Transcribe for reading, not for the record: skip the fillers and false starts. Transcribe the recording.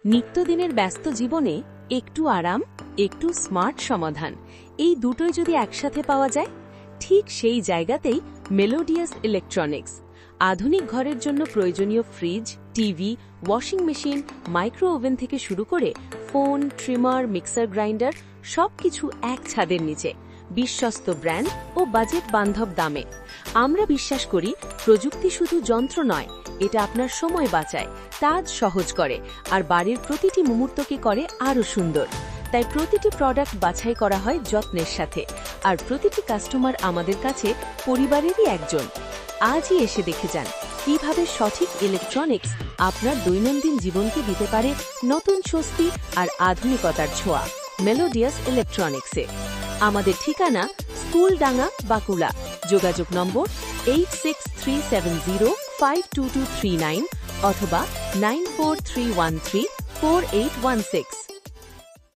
নিত্যদিনের ব্যস্ত জীবনে একটু আরাম, একটু স্মার্ট সমাধান, এই দুটোই যদি একসাথে পাওয়া যায়, ঠিক সেই জায়গাতেই মেলোডিয়াস ইলেকট্রনিক্স। আধুনিক ঘরের জন্য প্রয়োজনীয় fridge, TV, washing machine, micro oven থেকে শুরু করে ফোন, ট্রিমার, মিক্সার গ্রাইন্ডার সবকিছু এক ছাদের নিচে, বিশ্বস্ত ব্র্যান্ড ও বাজেট বান্ধব দামে। আমরা বিশ্বাস করি প্রযুক্তি শুধু যন্ত্র নয়, এটা আপনার সময় বাঁচায়, কাজ সহজ করে আর বাড়ির প্রতিটি মুহূর্তকে করে আরও সুন্দর। তাই প্রতিটি প্রোডাক্ট বাছাই করা হয় যত্নের সাথে, আর প্রতিটি কাস্টমার আমাদের কাছে পরিবারেরই একজন। আজই এসে দেখে যান কিভাবে সঠিক ইলেকট্রনিক্স আপনার দৈনন্দিন জীবনকে দিতে পারে নতুন স্বস্তি আর আধুনিকতার ছোঁয়া। মেলোডিয়াস ইলেকট্রনিক্সে আমাদের ঠিকানা স্কুলডাঙ্গা, বাঁকুড়া। যোগাযোগ নম্বর 8637052239 অথবা 9431348116।